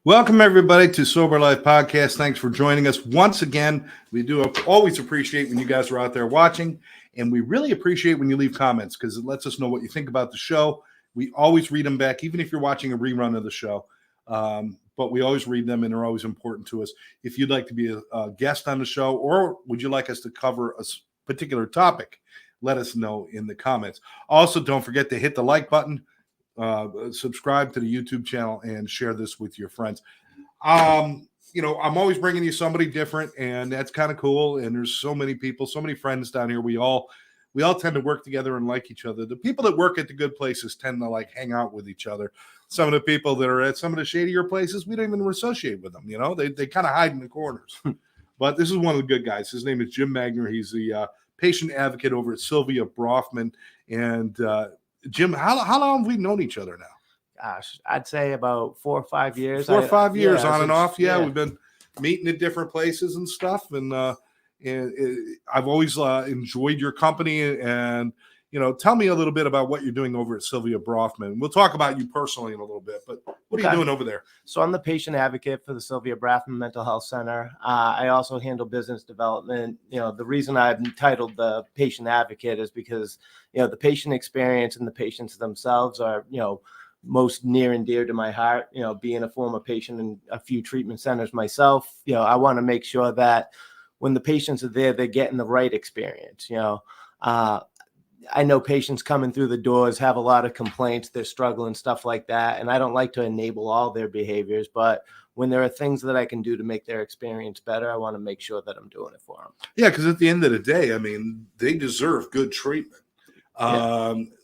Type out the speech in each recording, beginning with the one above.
Welcome, everybody, to Sober Life Podcast. Thanks for joining us once again. We do always appreciate when you guys are out there watching, and we really appreciate when you leave comments because it lets us know what you think about the show. We always read them back, even if you're watching a rerun of the show. But we always read them, and they're always important to us. If you'd like to be a guest on the show, or would you like us to cover a particular topic, let us know in the comments. Also, don't forget to hit the like button. Subscribe to the YouTube channel and share this with your friends. I'm always bringing you somebody different, and that's kind of cool. And there's so many people, so many friends down here. We all tend to work together and like each other. The people that work at the good places tend to like hang out with each other. Some of the people that are at some of the shadier places, we don't even associate with them. They kind of hide in the corners. But this is one of the good guys. His name is Jim Magner. He's the patient advocate over at Sylvia Brafman. And Jim, how long have we known each other now? Gosh, I'd say about 4 or 5 years. 4 or 5 years on and off. Yeah, We've been meeting at different places and stuff. And I've always enjoyed your company. And, tell me a little bit about what you're doing over at Sylvia Brafman. We'll talk about you personally in a little bit. But what are you doing over there? So I'm the patient advocate for the Sylvia Brafman Mental Health Center. I also handle business development. The reason I've entitled the patient advocate is because, the patient experience and the patients themselves are, most near and dear to my heart. Being a former patient in a few treatment centers myself, I want to make sure that when the patients are there, they're getting the right experience. I know patients coming through the doors have a lot of complaints, they're struggling, stuff like that. And I don't like to enable all their behaviors, but when there are things that I can do to make their experience better, I want to make sure that I'm doing it for them. Yeah, because at the end of the day, they deserve good treatment.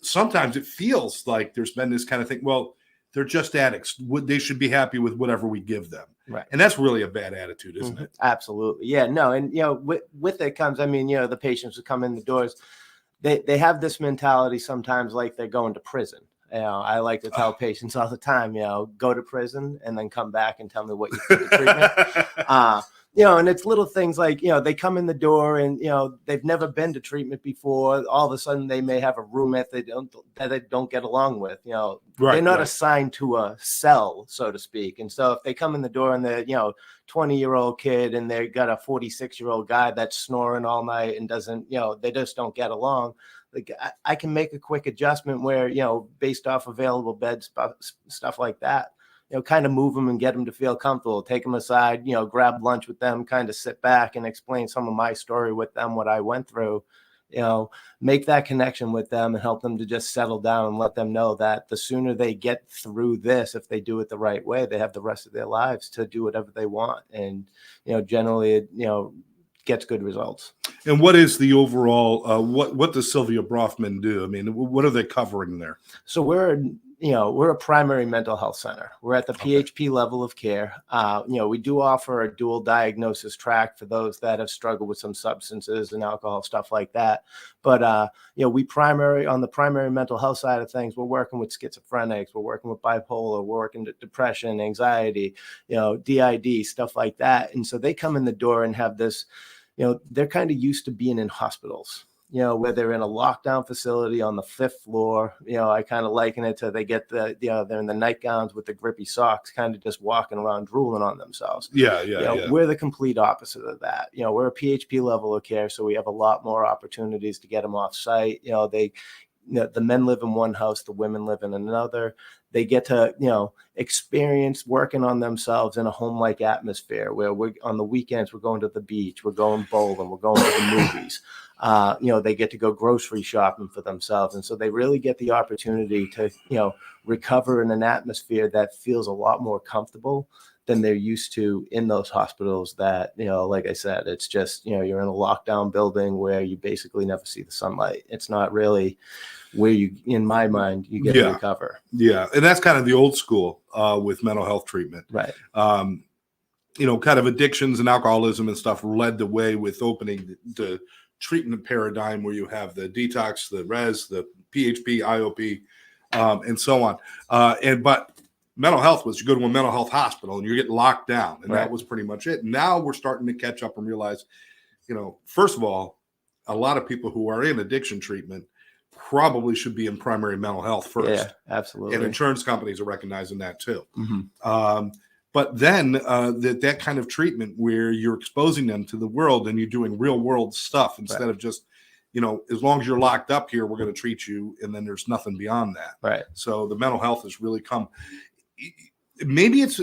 Sometimes it feels like there's been this kind of thing. Well, they're just addicts. They should be happy with whatever we give them. Right. And that's really a bad attitude, isn't it? Absolutely. Yeah, no. And, with it comes, the patients who come in the doors, they have this mentality sometimes like they're going to prison. I like to tell patients all the time, go to prison and then come back and tell me what you think of treatment. And it's little things like, they come in the door and, they've never been to treatment before. All of a sudden they may have a roommate that they don't get along with, they're not assigned to a cell, so to speak. And so if they come in the door and they're, 20-year-old kid and they got a 46-year-old guy that's snoring all night and doesn't, they just don't get along. Like I can make a quick adjustment where, based off available beds, stuff like that, kind of move them and get them to feel comfortable, take them aside, grab lunch with them, kind of sit back and explain some of my story with them, what I went through, make that connection with them and help them to just settle down and let them know that the sooner they get through this, if they do it the right way, they have the rest of their lives to do whatever they want. And, generally, it, gets good results. And what is the overall, what does Sylvia Brafman do? What are they covering there? So we're a primary mental health center. We're at the PHP level of care. We do offer a dual diagnosis track for those that have struggled with some substances and alcohol, stuff like that. But, on the primary mental health side of things, we're working with schizophrenics, we're working with bipolar, we're working with depression, anxiety, DID, stuff like that. And so they come in the door and have this, they're kind of used to being in hospitals. Where they're in a lockdown facility on the 5th floor, I kind of liken it to they get they're in the nightgowns with the grippy socks, kind of just walking around drooling on themselves. Yeah. We're the complete opposite of that. We're a PHP level of care, so we have a lot more opportunities to get them off site. The men live in one house, the women live in another. They get to, experience working on themselves in a home-like atmosphere where on the weekends, we're going to the beach, we're going bowling, we're going to the movies. They get to go grocery shopping for themselves. And so they really get the opportunity to, recover in an atmosphere that feels a lot more comfortable than they're used to in those hospitals that, like I said, it's just, you're in a lockdown building where you basically never see the sunlight. It's not really where in my mind, you get to recover. Yeah. And that's kind of the old school with mental health treatment. Right. Kind of addictions and alcoholism and stuff led the way with opening the treatment paradigm where you have the detox, the res, the PHP, IOP, and so on. But mental health was you go to a mental health hospital and you're getting locked down. And that was pretty much it. Now we're starting to catch up and realize, first of all, a lot of people who are in addiction treatment probably should be in primary mental health first. Yeah, absolutely. And insurance companies are recognizing that too. Mm-hmm. But then that kind of treatment where you're exposing them to the world and you're doing real world stuff instead of just, as long as you're locked up here, we're going to treat you, and then there's nothing beyond that. Right. So the mental health has really come. Maybe is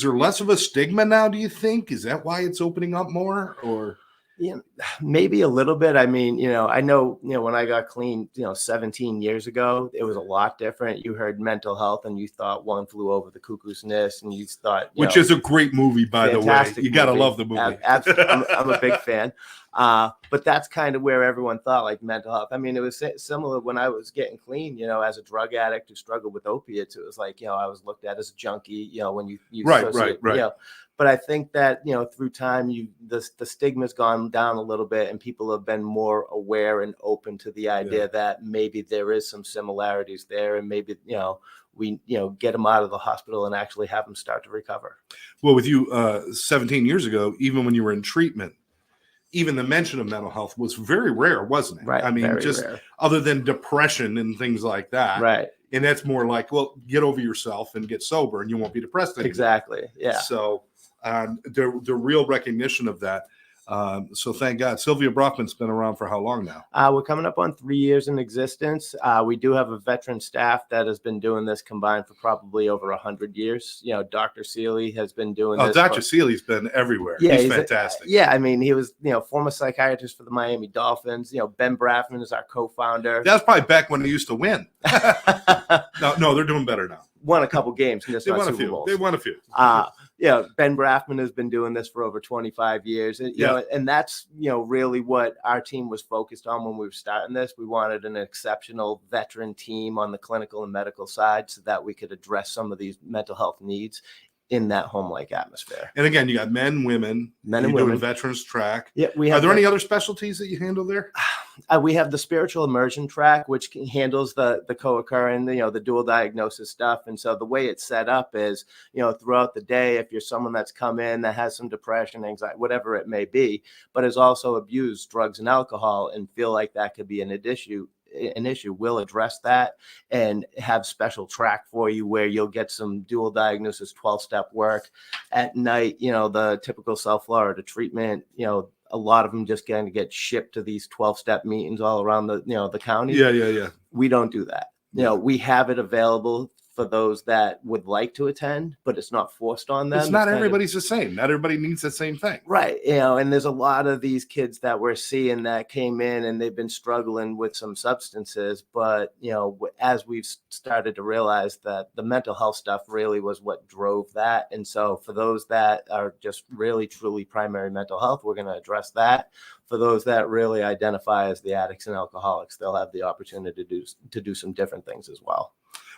there less of a stigma now, do you think? Is that why it's opening up more? Or maybe a little bit. I mean, I know, when I got clean, 17 years ago, it was a lot different. You heard mental health and you thought One Flew Over the Cuckoo's Nest, and you thought, which is a great movie, by the way. You got to love the movie. Absolutely. I'm a big fan. But that's kind of where everyone thought, like, mental health. I mean, it was similar when I was getting clean, as a drug addict who struggled with opiates. It was like, I was looked at as a junkie, when you right. But I think that, through time, the stigma's gone down a little bit, and people have been more aware and open to the idea that maybe there is some similarities there, and maybe, we, get them out of the hospital and actually have them start to recover. Well, with you 17 years ago, even when you were in treatment, even the mention of mental health was very rare, wasn't it? Right. I mean, just rare. Other than depression and things like that. Right. And that's more like, well, get over yourself and get sober and you won't be depressed anymore. Exactly. Yeah. So the real recognition of that. So thank God. Sylvia Brafman's been around for how long now? We're coming up on 3 years in existence. We do have a veteran staff that has been doing this combined for probably over 100 years. Dr. Seeley has been doing this. Dr. Seeley's been everywhere. Yeah, he's fantastic. I mean, he was, former psychiatrist for the Miami Dolphins. Ben Brafman is our co-founder. That was probably back when they used to win. No, they're doing better now. Won a couple games. They won a few. They won a few. Ben Brafman has been doing this for over 25 years. And, and that's, really what our team was focused on when we were starting this. We wanted an exceptional veteran team on the clinical and medical side so that we could address some of these mental health needs in that home-like atmosphere. And again, you got men, women, doing veterans track. Yeah, Are there any other specialties that you handle there? We have the spiritual immersion track, which handles the co-occurring, the dual diagnosis stuff. And so the way it's set up is, throughout the day, if you're someone that's come in that has some depression, anxiety, whatever it may be, but has also abused drugs and alcohol and feel like that could be an issue, we'll address that and have special track for you where you'll get some dual diagnosis 12-step work at night. The typical South Florida treatment, a lot of them just going to get shipped to these 12-step meetings all around the county. Yeah. We don't do that. We have it available for those that would like to attend, but it's not forced on them. It's not everybody's the same. Not everybody needs the same thing. Right. And there's a lot of these kids that we're seeing that came in and they've been struggling with some substances. But, as we've started to realize that the mental health stuff really was what drove that. And so for those that are just really, truly primary mental health, we're going to address that. For those that really identify as the addicts and alcoholics, they'll have the opportunity to do some different things as well.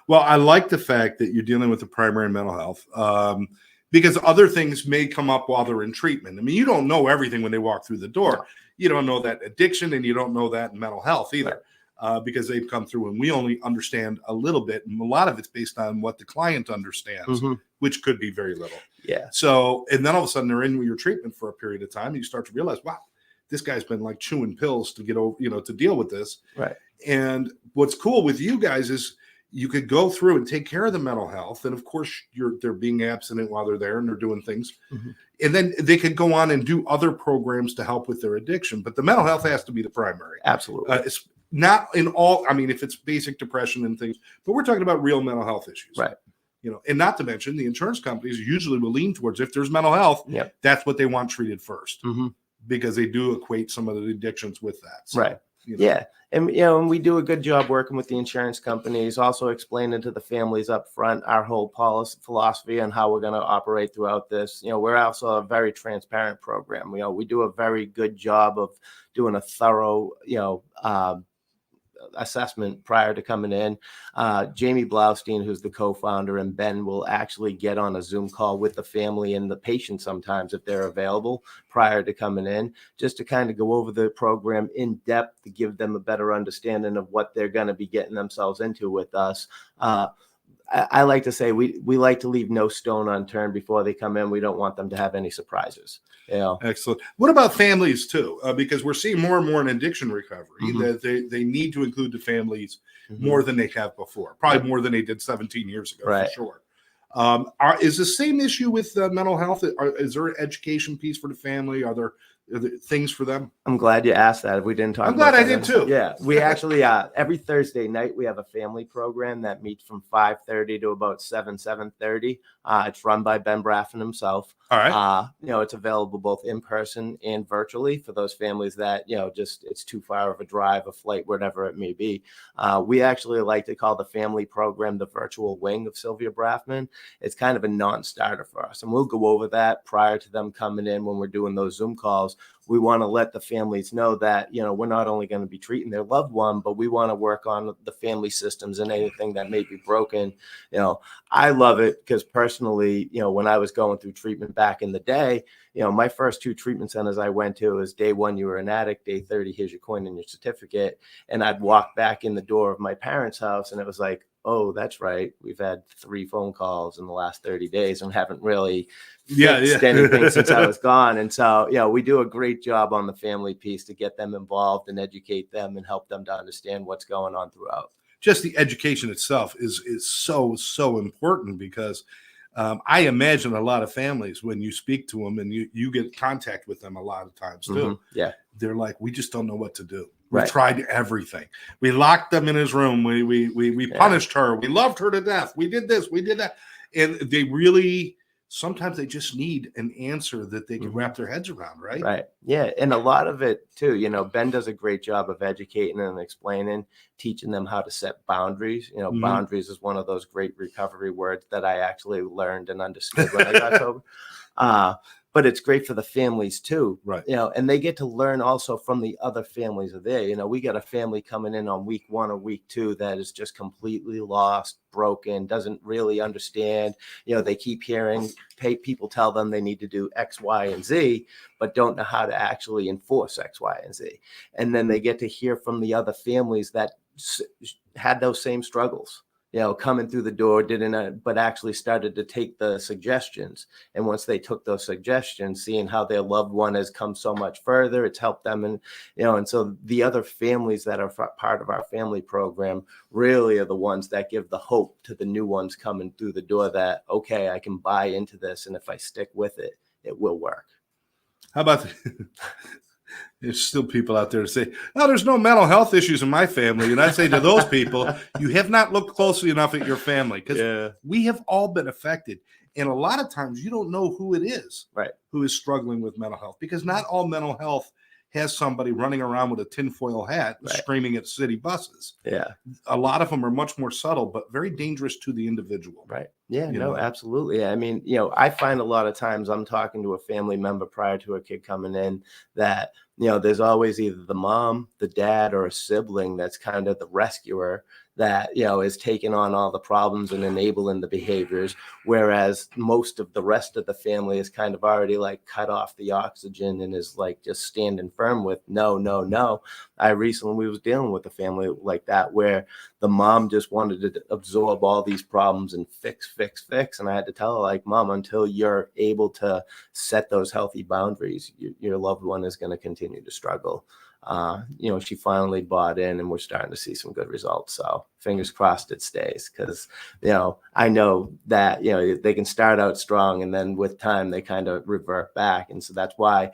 Well, I like the fact that you're dealing with the primary mental health because other things may come up while they're in treatment. I mean, you don't know everything when they walk through the door. No. You don't know that addiction, and you don't know that in mental health either, because they've come through, and we only understand a little bit, and a lot of it's based on what the client understands, which could be very little. Yeah. So, and then all of a sudden they're in your treatment for a period of time, and you start to realize, wow, this guy's been like chewing pills to get over, to deal with this. Right. And what's cool with you guys is you could go through and take care of the mental health. And of course they're being abstinent while they're there and they're doing things. And then they could go on and do other programs to help with their addiction. But the mental health has to be the primary. Absolutely. It's not in all, if it's basic depression and things, but we're talking about real mental health issues. Right. And not to mention the insurance companies usually will lean towards, if there's mental health, that's what they want treated first, because they do equate some of the addictions with that. So, right. Yeah. And, and we do a good job working with the insurance companies, also explaining to the families up front our whole philosophy and how we're going to operate throughout this. We're also a very transparent program. We do a very good job of doing a thorough, assessment prior to coming in. Jamie Blaustein, who's the co-founder, and Ben will actually get on a Zoom call with the family and the patient sometimes if they're available prior to coming in, just to kind of go over the program in depth to give them a better understanding of what they're going to be getting themselves into with us. I like to say we like to leave no stone unturned before they come in. We don't want them to have any surprises. Excellent. What about families too? Because we're seeing more and more in addiction recovery that they need to include the families more than they have before, probably more than they did 17 years ago, for sure. Is the same issue with mental health? Is there an education piece for the family? Are there things for them? I'm glad you asked that. If we didn't talk I'm about glad I that, did too. Yeah, we actually every Thursday night we have a family program that meets from 5:30 to about 7:30. It's run by Ben Brafman himself. All right. It's available both in person and virtually for those families that just it's too far of a drive, a flight, whatever it may be. We actually like to call the family program the virtual wing of Sylvia Brafman. It's kind of a non-starter for us, and we'll go over that prior to them coming in when we're doing those Zoom calls. We want to let the families know that, we're not only going to be treating their loved one, but we want to work on the family systems and anything that may be broken. I love it because personally, when I was going through treatment back in the day, my first 2 treatment centers I went to was day 1, you were an addict, day 30, here's your coin and your certificate. And I'd walk back in the door of my parents' house and it was like, oh, that's right. We've had 3 phone calls in the last 30 days and haven't really fixed anything since I was gone. And so, we do a great job on the family piece to get them involved and educate them and help them to understand what's going on throughout. Just the education itself is so important because I imagine a lot of families, when you speak to them and you get contact with them a lot of times too, they're like, we just don't know what to do. We tried everything. We locked them in his room. We punished her. We loved her to death. We did this. We did that. And they really, sometimes they just need an answer that they can wrap their heads around, right? Right. Yeah. And a lot of it too, Ben does a great job of educating and explaining, teaching them how to set boundaries. Boundaries is one of those great recovery words that I actually learned and understood when I got sober. But it's great for the families too, right? And they get to learn also from the other families are there. We got a family coming in on week 1 or week 2 that is just completely lost, broken, doesn't really understand. They keep hearing people tell them they need to do X, Y, and Z, but don't know how to actually enforce X, Y, and Z. And then they get to hear from the other families that had those same struggles. Coming through the door, but actually started to take the suggestions. And once they took those suggestions, seeing how their loved one has come so much further, it's helped them. And so the other families that are part of our family program really are the ones that give the hope to the new ones coming through the door that, okay, I can buy into this. And if I stick with it, it will work. How about there's still people out there to say, no, there's no mental health issues in my family. And I say to those people, you have not looked closely enough at your family because we have all been affected. And a lot of times you don't know who it is who is struggling with mental health because not all mental health has somebody running around with a tinfoil hat screaming at city buses. Yeah. A lot of them are much more subtle, but very dangerous to the individual. Right. Yeah, absolutely. I mean, I find a lot of times I'm talking to a family member prior to a kid coming in that, there's always either the mom, the dad, or a sibling that's kind of the rescuer that, is taking on all the problems and enabling the behaviors. Whereas most of the rest of the family is kind of already like cut off the oxygen and is like just standing firm with no, no, no. I recently was dealing with a family like that where the mom just wanted to absorb all these problems and fix. And I had to tell her, like, Mom, until you're able to set those healthy boundaries, your loved one is going to continue to struggle. She finally bought in and we're starting to see some good results. So fingers crossed it stays because, I know that, they can start out strong and then with time they kind of revert back. And so that's why,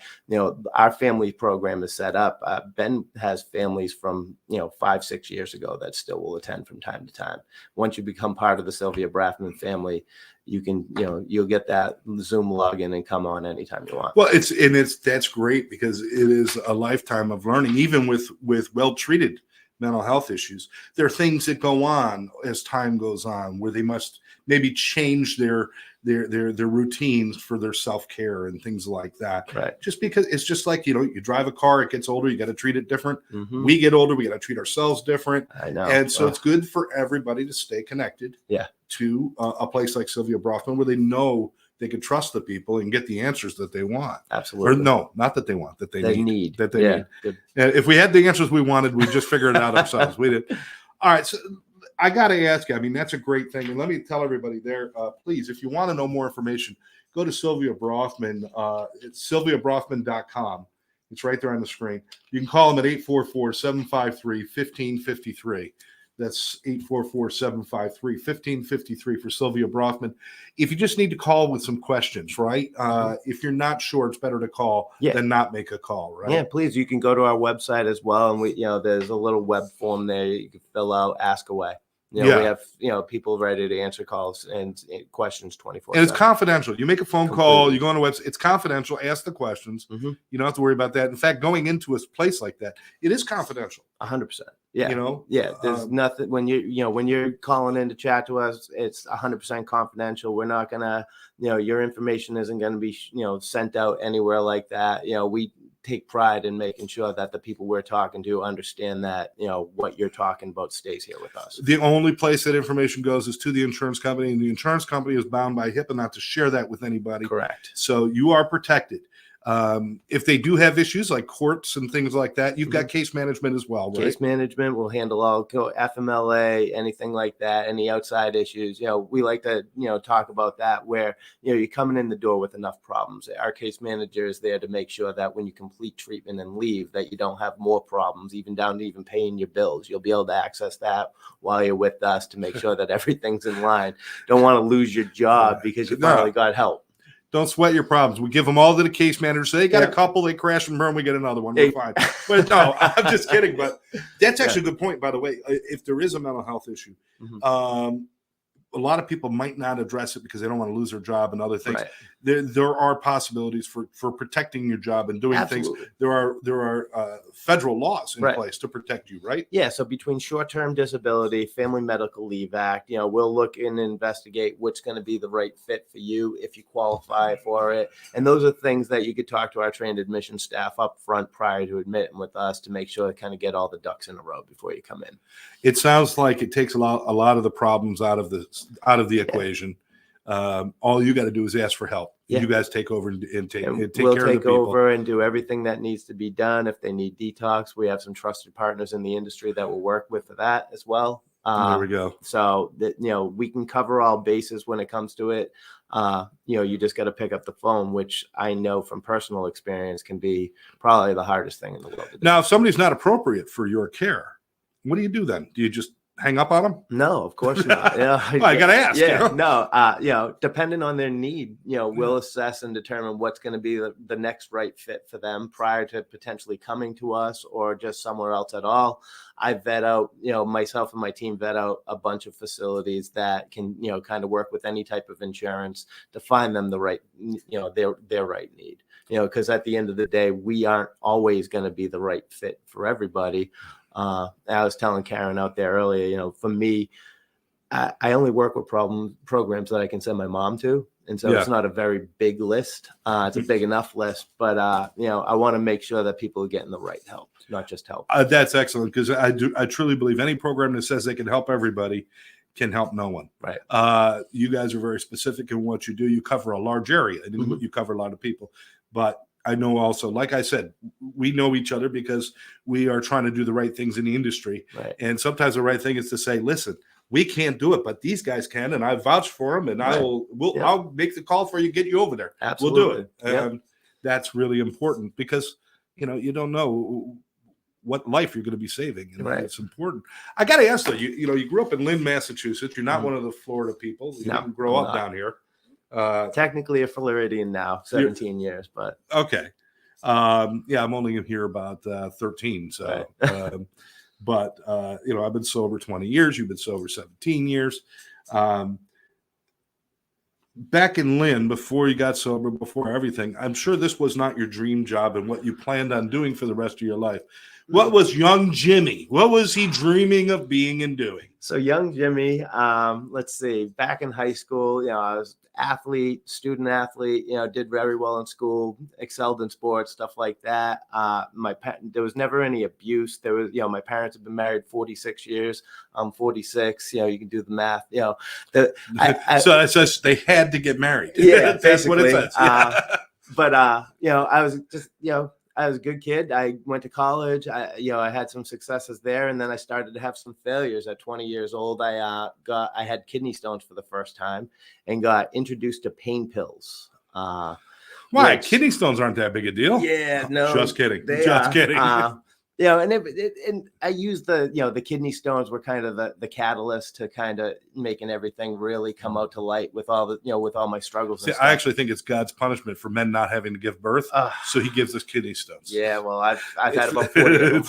our family program is set up. Ben has families from, 5-6 years ago that still will attend from time to time. Once you become part of the Sylvia Brafman family, you can, you'll get that Zoom login and come on anytime you want. Well, that's great because it is a lifetime of learning, even with well-treated mental health issues. There are things that go on as time goes on where they must maybe change their routines for their self-care and things like that. Right. Just because it's just like, you drive a car, it gets older, you got to treat it different. Mm-hmm. We get older, we got to treat ourselves different. I know. And so it's good for everybody to stay connected to a place like Sylvia Brafman where they know they can trust the people and get the answers that they want. Absolutely. Or no, not that they want, that they need. That they need. Good. If we had the answers we wanted, we'd just figure it out ourselves. We did. All right. So I got to ask you, I mean, that's a great thing. And let me tell everybody there, please, if you want to know more information, go to Sylvia Brafman. It's sylviabrafman.com. It's right there on the screen. You can call them at 844-753-1553. That's 844-753-1553 for Sylvia Brafman. If you just need to call with some questions, right? If you're not sure, it's better to call than not make a call, right? Yeah, please. You can go to our website as well. And there's a little web form there you can fill out, ask away. We have, people ready to answer calls and questions 24/7. And it's confidential. You make a phone call, you go on a website, it's confidential. Ask the questions. You don't have to worry about that. In fact, going into a place like that, it is confidential. 100%. Yeah. There's nothing when when you're calling in to chat to us, it's 100% confidential. We're not gonna, your information isn't gonna be, sent out anywhere like that. We take pride in making sure that the people we're talking to understand that, what you're talking about stays here with us. The only place that information goes is to the insurance company, and the insurance company is bound by HIPAA not to share that with anybody. Correct. So you are protected. If they do have issues like courts and things like that, you've got case management as well, right? Case management will handle all FMLA, anything like that, any outside issues. We like to, talk about that where, you're coming in the door with enough problems. Our case manager is there to make sure that when you complete treatment and leave, that you don't have more problems, even down to even paying your bills. You'll be able to access that while you're with us to make sure that everything's in line. Don't want to lose your job because you finally got help. Don't sweat your problems. We give them all to the case manager. So they got a couple, they crash and burn, we get another one. We're fine. But no, I'm just kidding. But that's actually a good point, by the way. If there is a mental health issue, a lot of people might not address it because they don't want to lose their job and other things. Right. There are possibilities for protecting your job and doing things. There are federal laws in place to protect you, right? Yeah. So between short-term disability, Family Medical Leave Act, we'll look and investigate what's going to be the right fit for you if you qualify for it. And those are things that you could talk to our trained admission staff up front prior to admitting with us to make sure to kind of get all the ducks in a row before you come in. It sounds like it takes a lot of the problems out of the equation. All you got to do is ask for help. You guys take over and take care of the people. We'll take over and do everything that needs to be done. If they need detox, we have some trusted partners in the industry that will work with that as well. There we go. So that, we can cover all bases when it comes to it. You just got to pick up the phone, which I know from personal experience can be probably the hardest thing in the world to do. Now, if somebody's not appropriate for your care, what do you do then? Do you just hang up on them? No, of course not. Well, I got to ask. No, depending on their need, we'll assess and determine what's going to be the next right fit for them prior to potentially coming to us or just somewhere else at all. I vet out, myself and my team vet out a bunch of facilities that can, kind of work with any type of insurance to find them the right, their right need. Because at the end of the day, we aren't always going to be the right fit for everybody. I was telling Karen out there earlier, for me, I only work with programs that I can send my mom to. And so it's not a very big list. It's a big enough list, but I want to make sure that people are getting the right help, not just help. That's excellent, because I truly believe any program that says they can help everybody can help no one. Right. You guys are very specific in what you do. You cover a large area, and you cover a lot of people. But I know also, like I said, we know each other because we are trying to do the right things in the industry. Right. And sometimes the right thing is to say, listen, we can't do it, but these guys can, and I vouch for them, and I'll make the call for you, get you over there. Absolutely. We'll do it. And that's really important because, you don't know what life you're going to be saving. And it's important. I got to ask though, you grew up in Lynn, Massachusetts. You're not one of the Florida people. You didn't grow up down here. Technically a Floridian now, 17 years, but okay. I'm only here about 13. So, but I've been sober 20 years. You've been sober 17 years. Back in Lynn, before you got sober, before everything, I'm sure this was not your dream job and what you planned on doing for the rest of your life. What was young Jimmy? What was he dreaming of being and doing? So young Jimmy, let's see, back in high school, I was student athlete, did very well in school, excelled in sports, stuff like that. There was never any abuse. There was, my parents have been married 46 years. I'm 46. You can do the math. So it says they had to get married. Yeah, that's what it says. But I was just, I was a good kid. I went to college. I had some successes there, and then I started to have some failures. At 20 years old, I had kidney stones for the first time, and got introduced to pain pills. Why? Kidney stones aren't that big a deal. Yeah, no. Just kidding. Just kidding. you know, and I used the kidney stones were kind of the catalyst to kind of making everything really come out to light with all with all my struggles. See, I actually think it's God's punishment for men not having to give birth. So he gives us kidney stones. Yeah, well, I've had about 40 of them.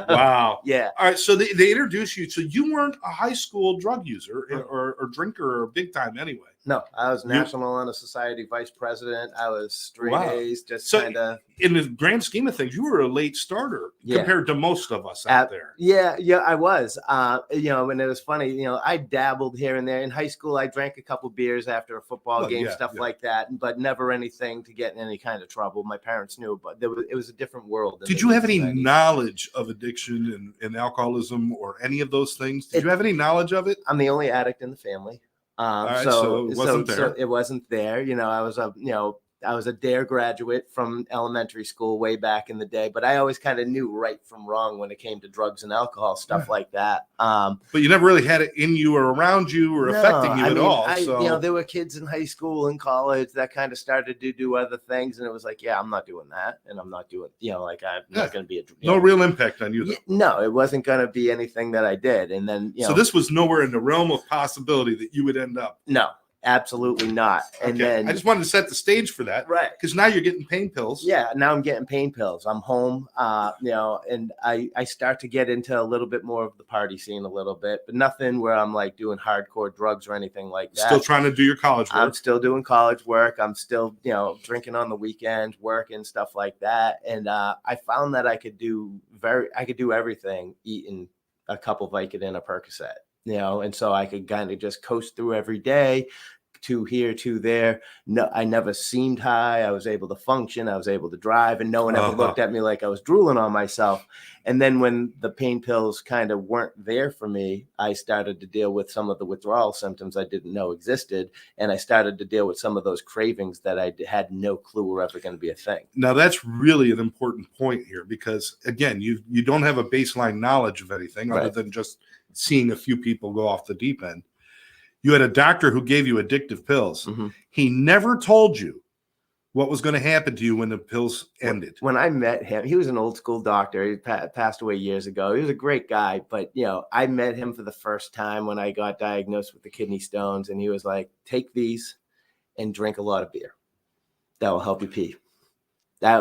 Wow. Yeah. All right. So they introduced you. So you weren't a high school drug user or drinker or big time anyway. No, I was National Honor Society vice president. I was straight A's, just kind of. In the grand scheme of things, you were a late starter compared to most of us out there. Yeah, I was. And it was funny. I dabbled here and there. In high school, I drank a couple beers after a football game, stuff like that, but never anything to get in any kind of trouble. My parents knew, but it was a different world. Did you have any knowledge of addiction and alcoholism or any of those things? Did you have any knowledge of it? I'm the only addict in the family. So it wasn't there. So it wasn't there. I was a DARE graduate from elementary school way back in the day, but I always kind of knew right from wrong when it came to drugs and alcohol, stuff like that. But you never really had it in you or around you or affecting you at all. So there were kids in high school and college that kind of started to do other things, and it was like, yeah, I'm not doing that, and I'm not doing, I'm not going to be no real impact on you, though. No, it wasn't going to be anything that I did, and then so this was nowhere in the realm of possibility that you would end up. No. Absolutely not. And then I just wanted to set the stage for that. Right. Because now you're getting pain pills. Yeah. Now I'm getting pain pills. I'm home, and I start to get into a little bit more of the party scene a little bit, but nothing where I'm like doing hardcore drugs or anything like that. Still trying to do your college work. I'm still doing college work. I'm still, drinking on the weekends, working, stuff like that. And I found that I could do everything eating a couple Vicodin, a Percocet, and so I could kind of just coast through every day. To here, to there. No, I never seemed high. I was able to function. I was able to drive, and no one ever looked at me like I was drooling on myself. And then when the pain pills kind of weren't there for me, I started to deal with some of the withdrawal symptoms I didn't know existed. And I started to deal with some of those cravings that I had no clue were ever going to be a thing. Now, that's really an important point here because, again, you don't have a baseline knowledge of anything other than just seeing a few people go off the deep end. You had a doctor who gave you addictive pills. Mm-hmm. He never told you what was going to happen to you when the pills ended. When I met him, he was an old school doctor. He passed away years ago. He was a great guy, but I met him for the first time when I got diagnosed with the kidney stones, and he was like, "Take these and drink a lot of beer. That will help you pee." I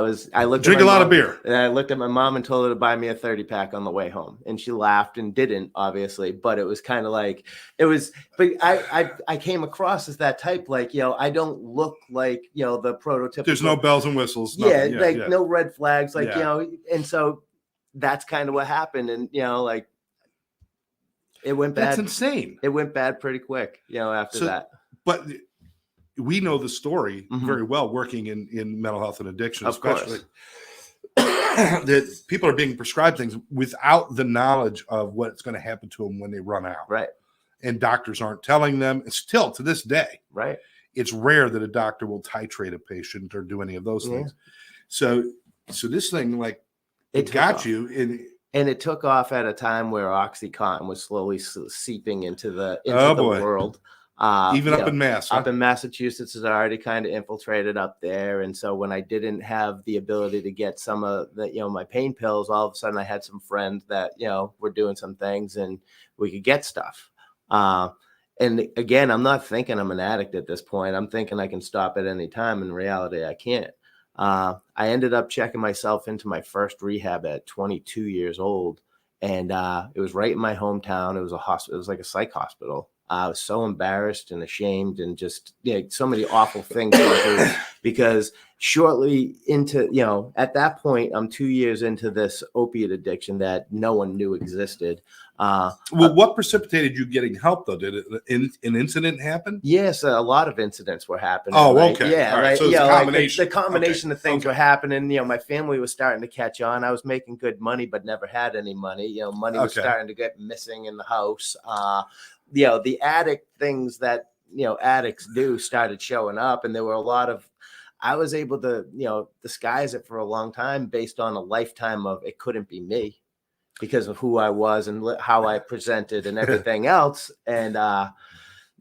drink a lot of beer. And I looked at my mom and told her to buy me a 30-pack on the way home. And she laughed and didn't, obviously, but it was kind of like, but I came across as that type, like, I don't look like, the prototypical. There's no bells and whistles. No red flags, like, and so that's kind of what happened. And, like, it went bad. That's insane. It went bad pretty quick, after that. But we know the story very well working in mental health and addiction, especially that people are being prescribed things without the knowledge of what's going to happen to them when they run out. Right. And doctors aren't telling them. Still to this day. Right. It's rare that a doctor will titrate a patient or do any of those things. So this thing, like, it got you in. And it took off at a time where OxyContin was slowly seeping into the world. Even up in Mass. Up in Massachusetts is already kind of infiltrated up there. And so when I didn't have the ability to get some of the, my pain pills, all of a sudden I had some friends that, were doing some things and we could get stuff. And again, I'm not thinking I'm an addict at this point. I'm thinking I can stop at any time. In reality, I can't. I ended up checking myself into my first rehab at 22 years old. And it was right in my hometown. It was a hospital. It was like a psych hospital. I was so embarrassed and ashamed and just so many awful things because shortly into, at that point, I'm 2 years into this opiate addiction that no one knew existed. What precipitated you getting help, though? Did an incident happen? Yes, a lot of incidents were happening. Oh, okay. Yeah, right. So it's a combination. The combination of things were happening. My family was starting to catch on. I was making good money, but never had any money. Money was starting to get missing in the house. The addict things that, addicts do started showing up. And there were a lot of, I was able to, disguise it for a long time based on a lifetime of it couldn't be me because of who I was and how I presented and everything else. And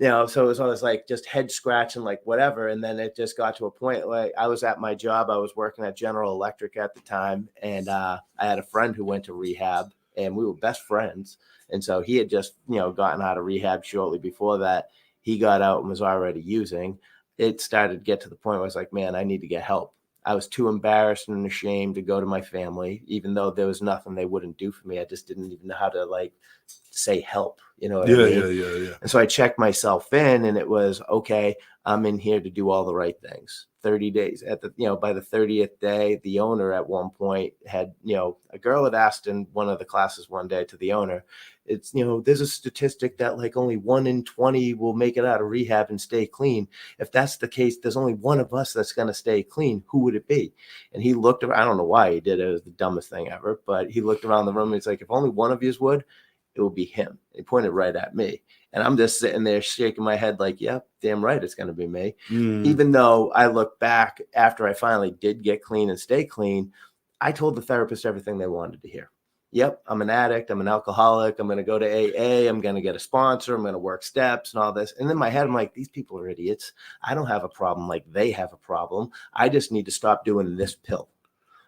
So it was always like just head scratching, like whatever. And then it just got to a point like I was at my job. I was working at General Electric at the time. And I had a friend who went to rehab and we were best friends. And so he had just, gotten out of rehab shortly before that. He got out and was already using. It started to get to the point where I was like, man, I need to get help. I was too embarrassed and ashamed to go to my family, even though there was nothing they wouldn't do for me. I just didn't even know how to like say help, you know what I mean? Yeah. And so I checked myself in and it was, okay, I'm in here to do all the right things. 30 days at the, by the 30th day, the owner at one point had, a girl had asked in one of the classes one day to the owner, it's, there's a statistic that like only 1 in 20 will make it out of rehab and stay clean. If that's the case, there's only one of us that's going to stay clean. Who would it be? And he looked around, I don't know why he did it. It was the dumbest thing ever, but he looked around the room and he's like, if only one of you would, it would be him. He pointed right at me. And I'm just sitting there shaking my head like, yeah, damn right, it's going to be me. Even though I look back after I finally did get clean and stay clean, I told the therapist everything they wanted to hear. Yep, I'm an addict. I'm an alcoholic. I'm going to go to AA. I'm going to get a sponsor. I'm going to work steps and all this. And in my head, I'm like, these people are idiots. I don't have a problem like they have a problem. I just need to stop doing this pill.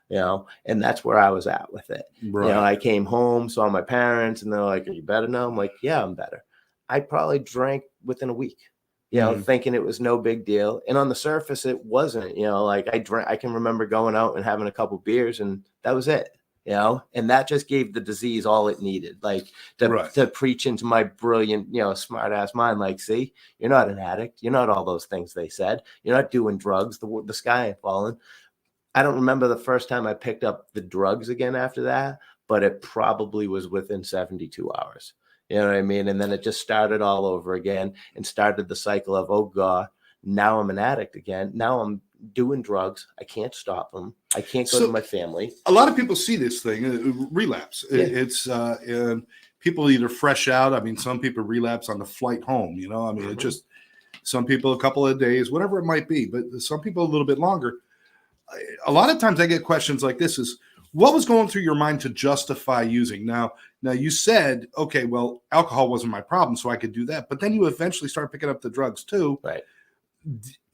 And that's where I was at with it. Right. I came home, saw my parents, and they're like, are you better now? I'm like, yeah, I'm better. I probably drank within a week, thinking it was no big deal. And on the surface, it wasn't, like I can remember going out and having a couple beers and that was it, and that just gave the disease all it needed, like to preach into my brilliant, smart ass mind. Like, see, you're not an addict. You're not all those things they said. You're not doing drugs. The sky ain't falling. I don't remember the first time I picked up the drugs again after that, but it probably was within 72 hours. You know what I mean? And then it just started all over again and started the cycle of, oh God, now I'm an addict again. Now I'm doing drugs. I can't stop them. I can't go to my family. A lot of people see this thing, relapse. Yeah. It's people either fresh out. I mean, some people relapse on the flight home, it just, some people a couple of days, whatever it might be, but some people a little bit longer. A lot of times I get questions like this is, what was going through your mind to justify using? Now you said, okay, well, alcohol wasn't my problem, so I could do that. But then you eventually start picking up the drugs too. Right.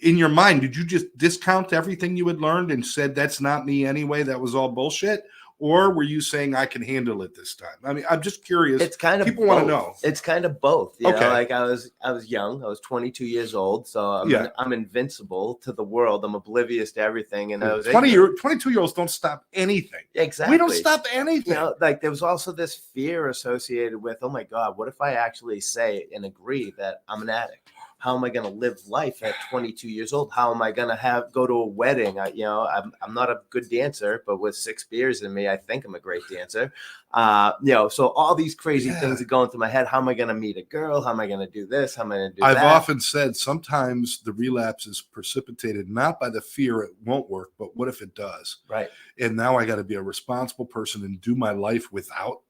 In your mind, did you just discount everything you had learned and said, that's not me anyway, that was all bullshit? Or were you saying I can handle it this time? I mean, I'm just curious. It's kind of people want to know. It's kind of both. You know, like I was young. I was 22 years old, so I'm invincible to the world. I'm oblivious to everything. And I was 22-year-olds don't stop anything. Exactly. We don't stop anything. Like there was also this fear associated with, oh my God, what if I actually say and agree that I'm an addict? How am I going to live life at 22 years old? How am I going to go to a wedding? I'm not a good dancer, but with 6 beers in me, I think I'm a great dancer. So all these crazy things are going through my head. How am I going to meet a girl? How am I going to do this? How am I going to do that? I've often said sometimes the relapse is precipitated not by the fear it won't work, but what if it does? Right. And now I got to be a responsible person and do my life without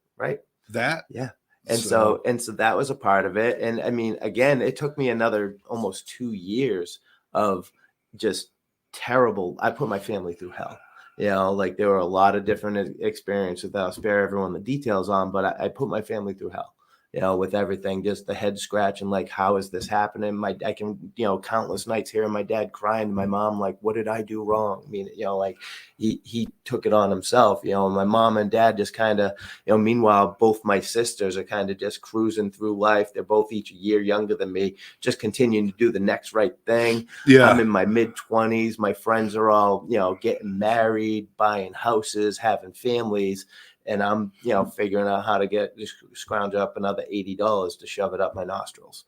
that. Yeah. And so that was a part of it. And I mean, again, it took me another almost 2 years of just terrible. I put my family through hell. Like there were a lot of different experiences that I'll spare everyone the details on, but I put my family through hell. With everything, just the head scratch and like, how is this happening? I can, countless nights hearing my dad crying to my mom, like, what did I do wrong? I mean, like he took it on himself, and my mom and dad just kind of, meanwhile, both my sisters are kind of just cruising through life. They're both each a year younger than me, just continuing to do the next right thing. Yeah. I'm in my mid-20s. My friends are all, getting married, buying houses, having families. And I'm, figuring out how to scrounge up another $80 to shove it up my nostrils.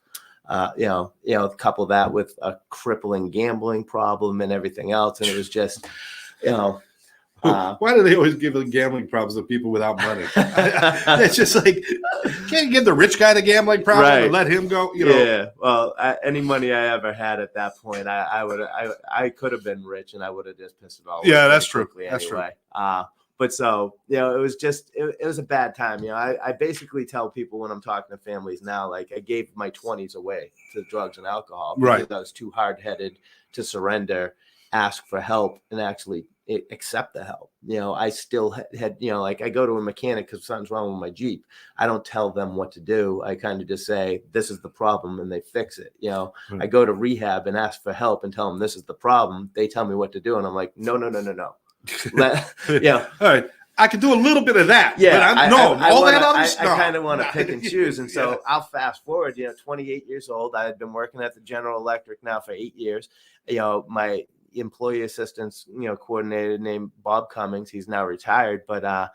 Couple that with a crippling gambling problem and everything else. And it was just, why do they always give the gambling problems to people without money? It's just like, can't you give the rich guy the gambling problem and let him go? Yeah. Well, any money I ever had at that point, I could have been rich and I would have just pissed it all away. Yeah, that's true. Anyway. That's true. But so, it was just, it was a bad time. I basically tell people when I'm talking to families now, like I gave my 20s away to drugs and alcohol because I was too hard-headed to surrender, ask for help, and actually accept the help. I still had, like I go to a mechanic because something's wrong with my Jeep. I don't tell them what to do. I kind of just say, this is the problem, and they fix it. I go to rehab and ask for help and tell them this is the problem. They tell me what to do. And I'm like, no. All right. I can do a little bit of that. Yeah. But I kind of want to pick and choose. And so I'll fast forward, 28 years old. I had been working at the General Electric now for 8 years. My employee assistance, coordinator named Bob Cummings. He's now retired, but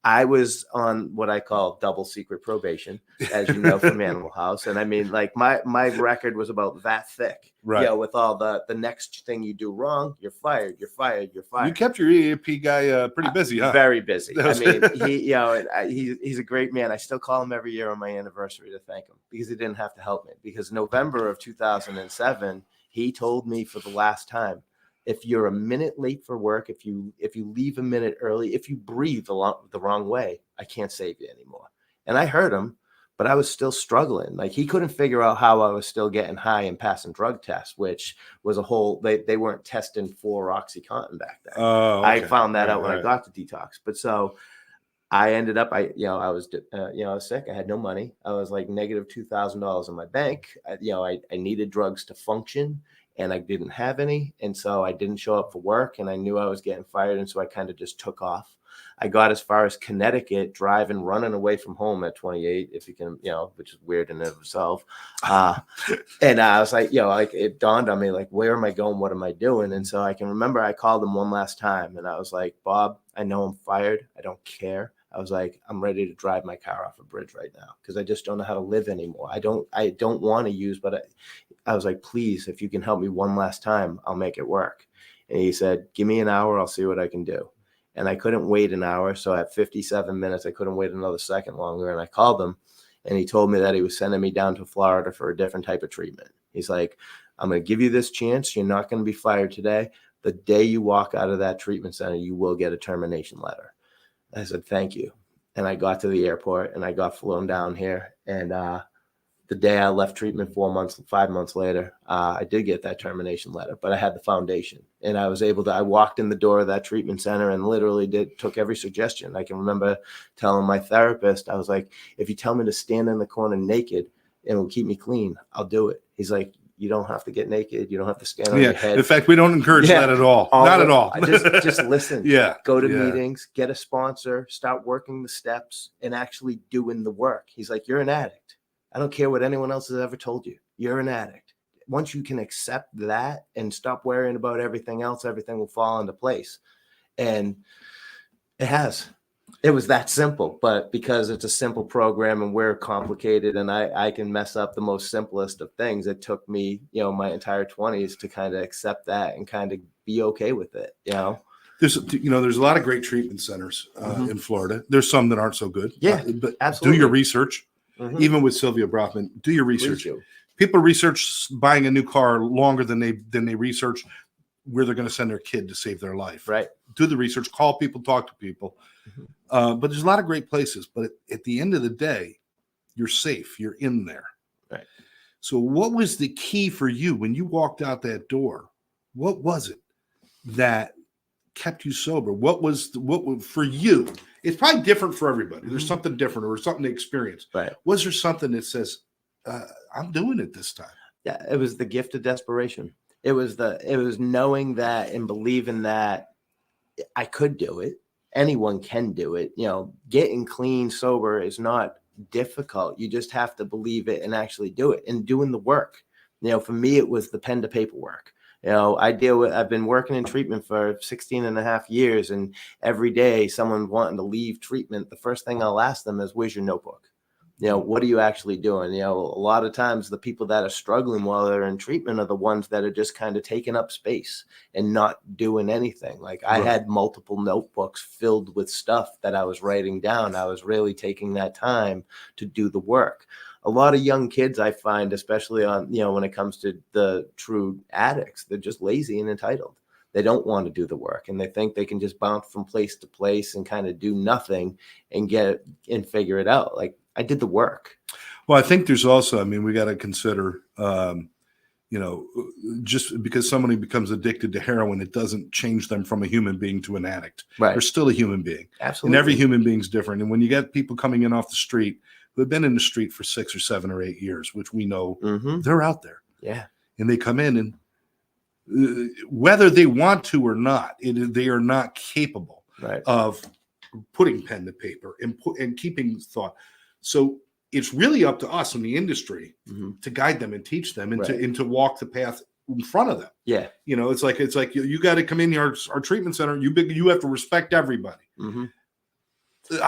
I was on what I call double secret probation, as you know, from Animal House. And I mean, like my record was about that thick, right? With all the next thing you do wrong, you're fired. You kept your EAP guy pretty busy, huh? Very busy. I mean, he's a great man. I still call him every year on my anniversary to thank him because he didn't have to help me. Because November of 2007, he told me for the last time, if you're a minute late for work, if you leave a minute early, if you breathe the wrong way, I can't save you anymore. And I heard him, but I was still struggling. Like he couldn't figure out how I was still getting high and passing drug tests, which was a whole, they weren't testing for OxyContin back then. Oh, okay. I found that out when I got to detox. But so I ended up, I was sick. I had no money. I was like negative $2,000 in my bank. I needed drugs to function. And I didn't have any. And so I didn't show up for work and I knew I was getting fired. And so I kind of just took off. I got as far as Connecticut, running away from home at 28, if you can, which is weird in and of itself. And I was like, it dawned on me, like, where am I going? What am I doing? And so I can remember I called him one last time and I was like, Bob, I know I'm fired. I don't care. I was like, I'm ready to drive my car off a bridge right now because I just don't know how to live anymore. I don't want to use, but I was like, please, if you can help me one last time, I'll make it work. And he said, give me an hour. I'll see what I can do. And I couldn't wait an hour. So at 57 minutes, I couldn't wait another second longer. And I called him and he told me that he was sending me down to Florida for a different type of treatment. He's like, I'm going to give you this chance. You're not going to be fired today. The day you walk out of that treatment center, you will get a termination letter. I said, thank you. And I got to the airport and I got flown down here. And the day I left treatment 5 months later, I did get that termination letter, but I had the foundation and I walked in the door of that treatment center and literally took every suggestion. I can remember telling my therapist, I was like, if you tell me to stand in the corner naked and it'll keep me clean, I'll do it. He's like, you don't have to get naked. You don't have to stand on your head. In fact, we don't encourage that at all. Not at all. Just listen. Go to meetings, get a sponsor, start working the steps and actually doing the work. He's like, you're an addict. I don't care what anyone else has ever told you. You're an addict. Once you can accept that and stop worrying about everything else, everything will fall into place. And it has. It was that simple, but because it's a simple program and we're complicated and I can mess up the most simplest of things, it took me, my entire 20s to kind of accept that and kind of be okay with it, There's a lot of great treatment centers in Florida. There's some that aren't so good. Yeah, but absolutely. Do your research. Even with Sylvia Brafman, do your research. People research buying a new car longer than they research where they're going to send their kid to save their life. Right. Do the research, call people, talk to people. But there's a lot of great places. But at the end of the day, you're safe. You're in there. Right. So what was the key for you when you walked out that door? What was it that kept you sober? What was for you? It's probably different for everybody. There's something different or something to experience. Right. Was there something that says, I'm doing it this time? Yeah, it was the gift of desperation. It was knowing that and believing that I could do it. Anyone can do it. Getting clean, sober is not difficult. You just have to believe it and actually do it and doing the work. For me, it was the pen to paper work. I've been working in treatment for 16 and a half years, and every day someone wanting to leave treatment, the first thing I'll ask them is, where's your notebook? What are you actually doing? A lot of times the people that are struggling while they're in treatment are the ones that are just kind of taking up space and not doing anything. Like I had multiple notebooks filled with stuff that I was writing down. I was really taking that time to do the work. A lot of young kids I find, especially on, when it comes to the true addicts, they're just lazy and entitled. They don't want to do the work and they think they can just bounce from place to place and kind of do nothing and figure it out. Like I did the work. Well, I think there's also, we got to consider, just because somebody becomes addicted to heroin, it doesn't change them from a human being to an addict. Right. They're still a human being. Absolutely. And every human being's different. And when you get people coming in off the street who have been in the street for 6 or 7 or 8 years, which we know they're out there. Yeah. And they come in and whether they want to or not, they are not capable of putting pen to paper and keeping thought. So it's really up to us in the industry to guide them and teach them and to walk the path in front of them. Yeah. It's like you got to come in here, our treatment center. You have to respect everybody.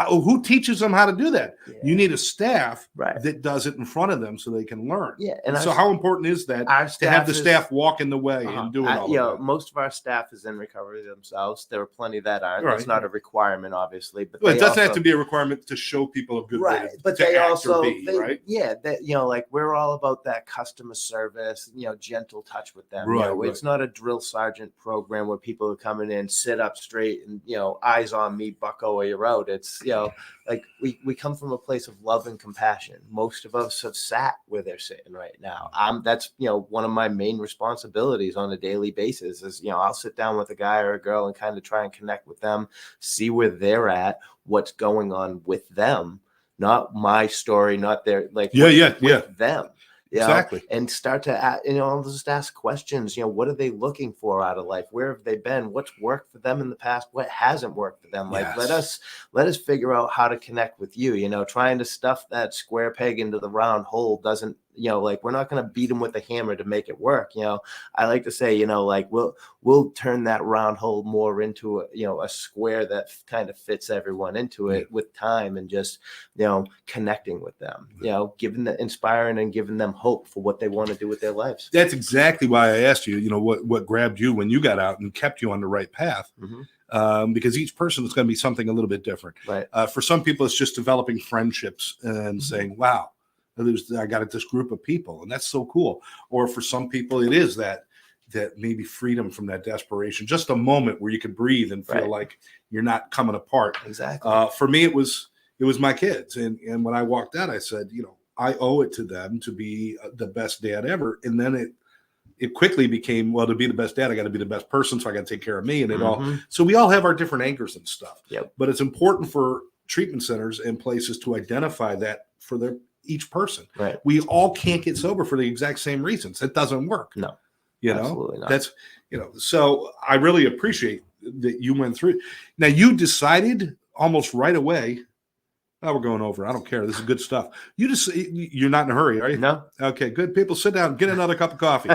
Who teaches them how to do that? Yeah. You need a staff that does it in front of them so they can learn. Yeah, and so how important is that to have the staff walk in the way and do it all? Most of our staff is in recovery themselves. There are plenty that aren't. It's not a requirement, obviously, but it doesn't have to be a requirement to show people a good way. But they also, like we're all about that customer service, gentle touch with them. It's not a drill sergeant program where people are coming in, sit up straight, and eyes on me, bucko, or you're out. It's like we come from a place of love and compassion. Most of us have sat where they're sitting right now. That's one of my main responsibilities on a daily basis is I'll sit down with a guy or a girl and kind of try and connect with them, see where they're at, what's going on with them, not my story, not their with them. Exactly. And start to just ask questions. What are they looking for out of life? Where have they been? What's worked for them in the past? What hasn't worked for them? Like, let us figure out how to connect with you. Trying to stuff that square peg into the round hole doesn't. We're not going to beat them with a hammer to make it work. I like to say, we'll turn that round hole more into a square that kind of fits everyone into it with time and just, connecting with them, inspiring and giving them hope for what they want to do with their lives. That's exactly why I asked you, what grabbed you when you got out and kept you on the right path. Because each person is going to be something a little bit different. Right. For some people, it's just developing friendships and saying, wow, I got this group of people, and that's so cool. Or for some people, it is that maybe freedom from that desperation, just a moment where you can breathe and feel like you're not coming apart. Exactly. For me, it was my kids, and when I walked out, I said, I owe it to them to be the best dad ever. And then it quickly became, well, to be the best dad, I got to be the best person, so I got to take care of me, and it all. So we all have our different anchors and stuff. Yep. But it's important for treatment centers and places to identify that for each person. Right. We all can't get sober for the exact same reasons. It doesn't work. No, absolutely not. That's, so I really appreciate that you went through. Now you decided almost right away, we're going over. I don't care. This is good stuff. You're not in a hurry, are you? No. Okay, good. People sit down, get another cup of coffee.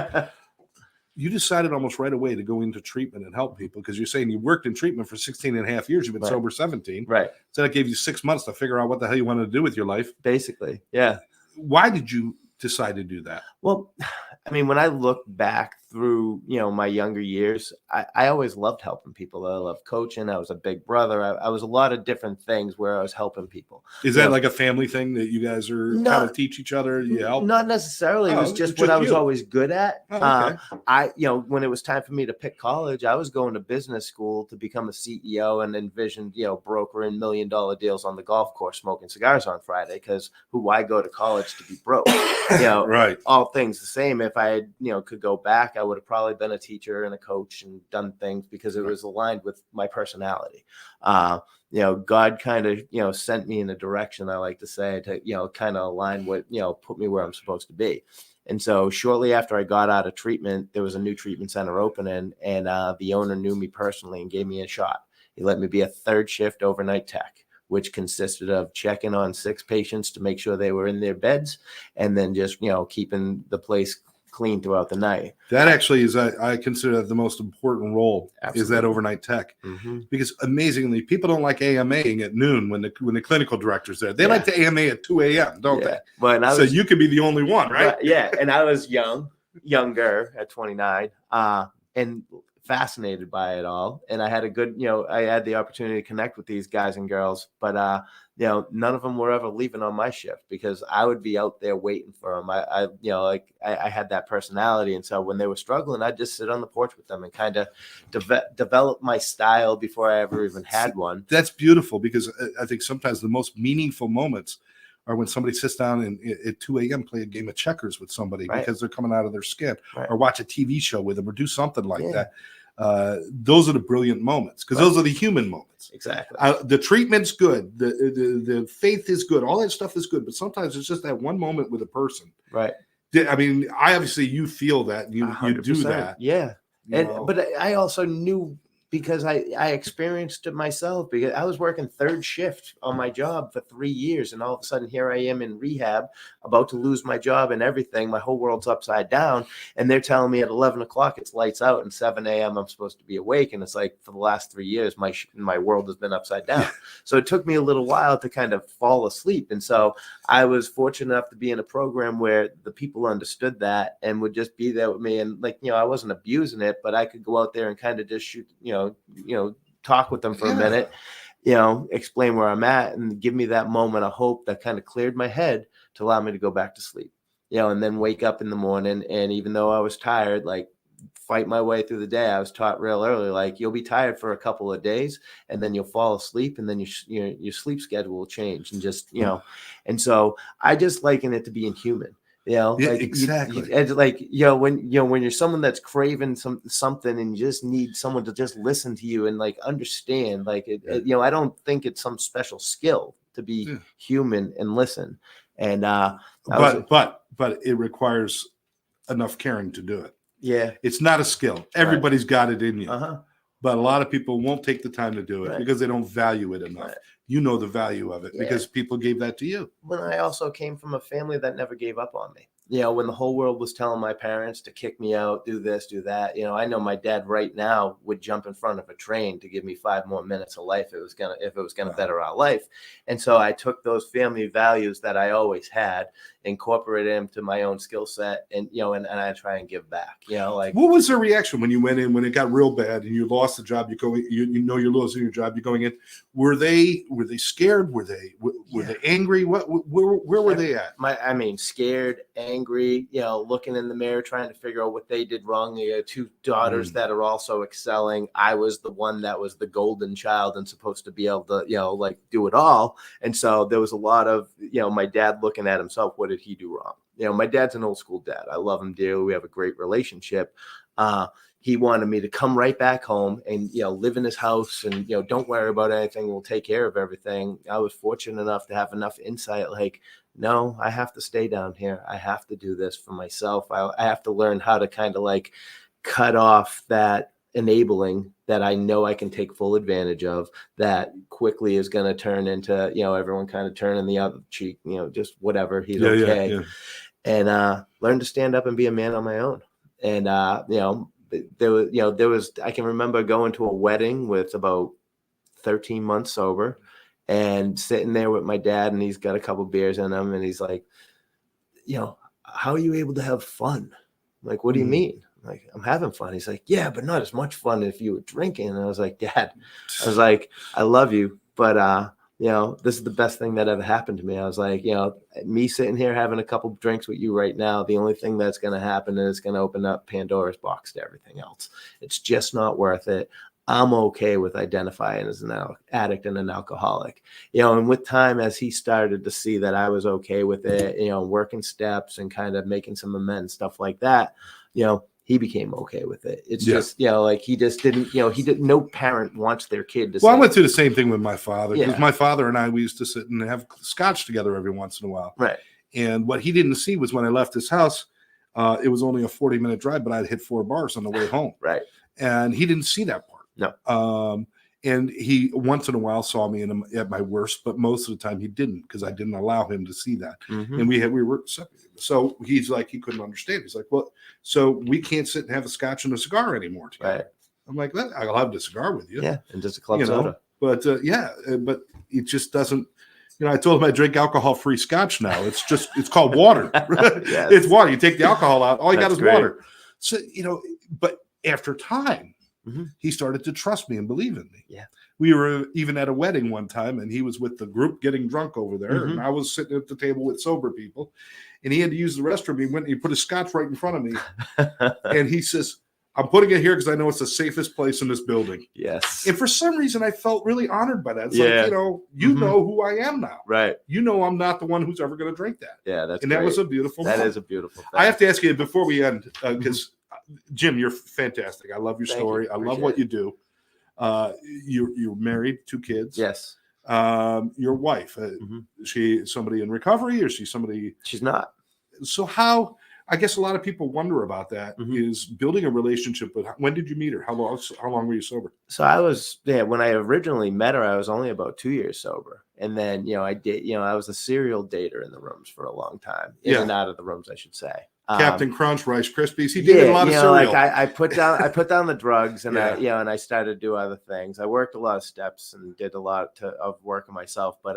You decided almost right away to go into treatment and help people because you're saying you worked in treatment for 16 and a half years. You've been sober 17. Right. So that gave you 6 months to figure out what the hell you wanted to do with your life. Basically. Yeah. Why did you decide to do that? Well, I mean, when I look back through, my younger years, I always loved helping people. I loved coaching. I was a big brother. I was a lot of different things where I was helping people. Is that like a family thing that you guys are kind of teach each other? You help? Not necessarily. It was just what I was always good at. Okay. When it was time for me to pick college, I was going to business school to become a CEO and envisioned, brokering $1 million deals on the golf course, smoking cigars on Friday. Because why go to college to be broke? Right. All things the same. If I could go back, I would have probably been a teacher and a coach and done things because it was aligned with my personality. God kind of, sent me in a direction, I like to say, to, kind of align what, put me where I'm supposed to be. And so shortly after I got out of treatment, there was a new treatment center opening, and the owner knew me personally and gave me a shot. He let me be a third shift overnight tech, which consisted of checking on 6 patients to make sure they were in their beds, and then just, keeping the place clean throughout the night. That actually is, I consider that the most important role. Absolutely. Is that overnight tech. Because amazingly, people don't like AMAing at noon when the clinical director's there. They like to AMA at 2 a.m., don't they? But so you could be the only one, right? And I was younger at 29, and fascinated by it all. And I had I had the opportunity to connect with these guys and girls, but none of them were ever leaving on my shift because I would be out there waiting for them. I had that personality. And so when they were struggling, I'd just sit on the porch with them and kind of develop my style before I ever even had one. That's beautiful because I think sometimes the most meaningful moments or when somebody sits down and at 2 a.m. play a game of checkers with somebody because they're coming out of their skin, or watch a TV show with them, or do something like that. Those are the brilliant moments, because those are the human moments. Exactly. The treatment's good. The faith is good. All that stuff is good. But sometimes it's just that one moment with a person. Right. I mean, obviously you feel that, and you do that. Yeah. But I also knew, because I experienced it myself, because I was working third shift on my job for 3 years, and all of a sudden here I am in rehab, about to lose my job and everything. My whole world's upside down, and they're telling me at 11 o'clock it's lights out, and 7 a.m. I'm supposed to be awake. And it's like, for the last 3 years, my world has been upside down. So it took me a little while to kind of fall asleep. And so I was fortunate enough to be in a program where the people understood that and would just be there with me. And like, I wasn't abusing it, but I could go out there and kind of just shoot, talk with them for a minute, explain where I'm at, and give me that moment of hope that kind of cleared my head to allow me to go back to sleep, and then wake up in the morning. And even though I was tired, like, fight my way through the day. I was taught real early, like, you'll be tired for a couple of days, and then you'll fall asleep, and then your sleep schedule will change, and just, and so I just liken it to being human. Exactly. When you're someone that's craving something, and you just need someone to just listen to you and like understand, like I don't think it's some special skill to be human and listen. And but it requires enough caring to do it. Yeah, it's not a skill. Everybody's got it in you. But a lot of people won't take the time to do it because they don't value it enough. You know the value of it because people gave that to you. When I also came from a family that never gave up on me. When the whole world was telling my parents to kick me out, do this, do that. I know my dad right now would jump in front of a train to give me 5 more minutes of life if it was gonna better our life. And so I took those family values that I always had, incorporated them to my own skill set, and and I try and give back. Like, what was their reaction when you went in, when it got real bad and you lost the job? You're losing your job. You're going in. Were they scared? Were they angry? Where were they at? Scared, angry, looking in the mirror, trying to figure out what they did wrong. They had 2 daughters that are also excelling. I was the one that was the golden child and supposed to be able to, do it all. And so there was a lot of, my dad looking at himself. What did he do wrong? My dad's an old school dad. I love him dearly. We have a great relationship. He wanted me to come right back home and, live in his house and, don't worry about anything. We'll take care of everything. I was fortunate enough to have enough insight. Like, no, I have to stay down here. I have to do this for myself. I have to learn how to kind of like cut off that enabling that I know I can take full advantage of, that quickly is going to turn into, everyone kind of turning the other cheek, just whatever, he's okay. And learn to stand up and be a man on my own. And, there was, I can remember going to a wedding with about 13 months sober and sitting there with my dad, and he's got a couple beers in him, and he's like, how are you able to have fun? I'm like, what do you mean? I'm like, I'm having fun. He's like, yeah, but not as much fun if you were drinking. And I was like, Dad, I love you, but this is the best thing that ever happened to me. I was like, me sitting here having a couple drinks with you right now, the only thing that's going to happen is it's going to open up Pandora's box to everything else. It's just not worth it. I'm okay with identifying as an addict and an alcoholic, and with time, as he started to see that I was okay with it, working steps and kind of making some amends, stuff like that, he became okay with it. It's just, like he just didn't, no parent wants their kid to Well, say, I went through the same thing with my father, because my father and I, we used to sit and have scotch together every once in a while. Right. And what he didn't see was when I left his house, it was only a 40-minute drive, but I'd hit 4 bars on the way home. Right. And he didn't see that part. No. And he once in a while saw me at my worst, but most of the time he didn't, because I didn't allow him to see that. And we were separated. So he's like, he couldn't understand. He's like, well, so we can't sit and have a scotch and a cigar anymore together. Right. I'm like, well, I'll have the cigar with you. Yeah, and just a club soda. But but it just doesn't. I told him I drink alcohol-free scotch now. It's called water. Yes. It's water. You take the alcohol out, all you got is water. So but after time, he started to trust me and believe in me. Yeah. We were even at a wedding one time, and he was with the group getting drunk over there, and I was sitting at the table with sober people, and he had to use the restroom. He went and he put his scotch right in front of me, and he says, I'm putting it here because I know it's the safest place in this building. Yes. And for some reason, I felt really honored by that. It's Yeah. like, you know who I am now. Right. You know I'm not the one who's ever going to drink that. Yeah, that's and great. that was a beautiful That moment. is a beautiful thing. I have to ask you before we end, because Jim, you're fantastic. I love your story. I love what you do. You're married, 2 kids. Yes. Your wife, is she somebody in recovery, or is she somebody? She's not. So how? I guess a lot of people wonder about that. Is building a relationship. But when did you meet her? How long were you sober? So I was when I originally met her, I was only about 2 years sober, and then I was a serial dater in the rooms for a long time, in and out of the rooms, I should say. Captain Crunch, Rice Krispies. He did a lot of cereal. Like I put down the drugs, and I started to do other things. I worked a lot of steps and did a lot of work on myself. But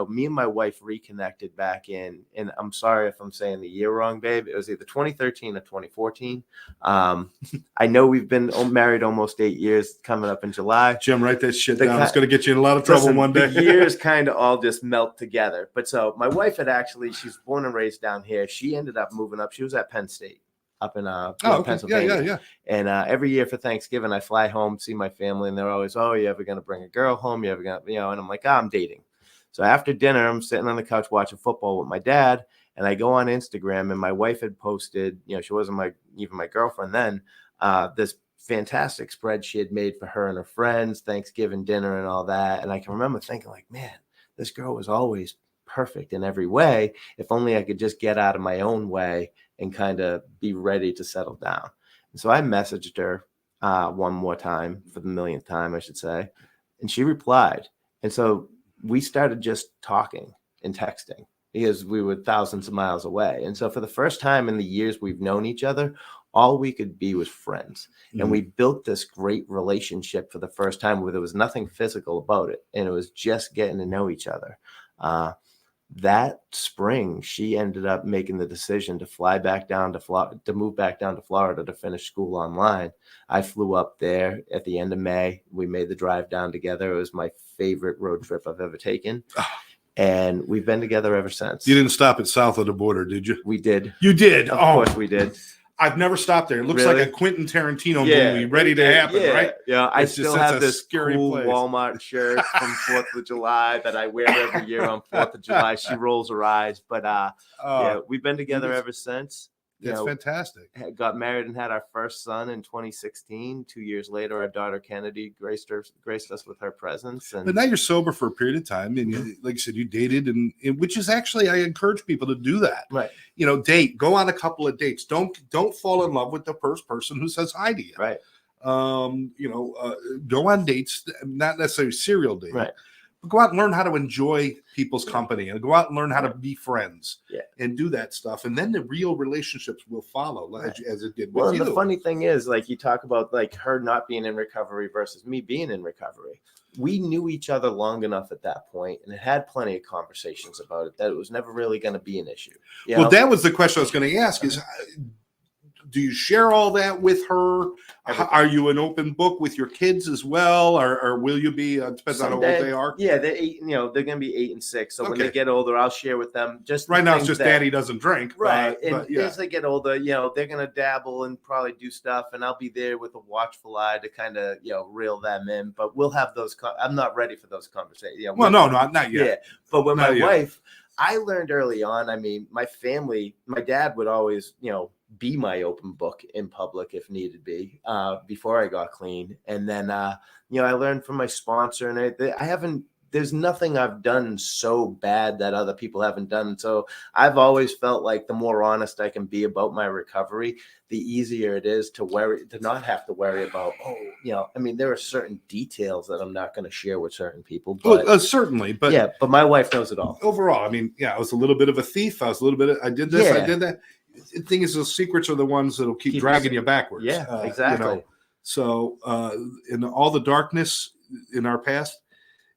me and my wife reconnected back in, and I'm sorry if I'm saying the year wrong, babe. It was either 2013 or 2014. I know we've been married almost 8 years, coming up in July. Jim, write that shit down. It's going to get you in a lot of trouble one day. The years kind of all just melt together. But so my wife she's born and raised down here. She ended up moving up. She was at Penn State up in Pennsylvania. Yeah. And every year for Thanksgiving, I fly home, see my family, and they're always, "Oh, you ever going to bring a girl home? You ever going to, And I'm like, I'm dating. So after dinner, I'm sitting on the couch watching football with my dad, and I go on Instagram, and my wife had posted, she wasn't even my girlfriend then, this fantastic spread she had made for her and her friends, Thanksgiving dinner and all that. And I can remember thinking, like, man, this girl was always perfect in every way. If only I could just get out of my own way and kind of be ready to settle down. And so I messaged her one more time, for the millionth time, I should say. And she replied. And so we started just talking and texting, because we were thousands of miles away. And so for the first time in the years we've known each other, all we could be was friends. And we built this great relationship for the first time, where there was nothing physical about it. And it was just getting to know each other. That spring, she ended up making the decision to fly back down to Florida, to move back down to Florida to finish school online. I flew up there at the end of May. We made the drive down together. It was my favorite road trip I've ever taken. And we've been together ever since. You didn't stop at south of the border, did you? We did. You did? Of course we did. I've never stopped there. It looks like a Quentin Tarantino movie ready to happen, right? Yeah, I still have this cool Walmart shirt from 4th of July that I wear every year on 4th of July. She rolls her eyes. But we've been together ever since. That's fantastic. Got married and had our first son in 2016. 2 years later, our daughter Kennedy graced us with her presence. But now you're sober for a period of time, and like you said, you dated, and which is actually, I encourage people to do that. Right. Date. Go on a couple of dates. Don't fall in love with the first person who says hi to you. Right. Go on dates, not necessarily serial dating. Right. Go out and learn how to enjoy people's company, and go out and learn how to be friends and do that stuff. And then the real relationships will follow as it did with you. The funny thing is, like, you talk about like her not being in recovery versus me being in recovery. We knew each other long enough at that point and had plenty of conversations about it that it was never really going to be an issue. Well, that was the question I was going to ask is, do you share all that with her? Everything. Are you an open book with your kids as well, or will you be? Depends on how old they are. Yeah, they're 8. They're going to be 8 and 6. So when they get older, I'll share with them. Just right now, it's just Daddy doesn't drink. Right, and as they get older, they're going to dabble and probably do stuff, and I'll be there with a watchful eye to kind of reel them in. But we'll have those. I'm not ready for those conversations. Well, no, not yet. Yeah, but with my wife, I learned early on. I mean, my family, my dad would always, be my open book in public if needed be, before I got clean. And then, I learned from my sponsor, and there's nothing I've done so bad that other people haven't done. So I've always felt like the more honest I can be about my recovery, the easier it is to not have to worry about, there are certain details that I'm not going to share with certain people. But certainly. But but my wife knows it all. Overall, I was a little bit of a thief. I was a little bit I did this, I did that. The thing is, those secrets are the ones that'll keep dragging you backwards. Yeah, exactly. So in all the darkness in our past,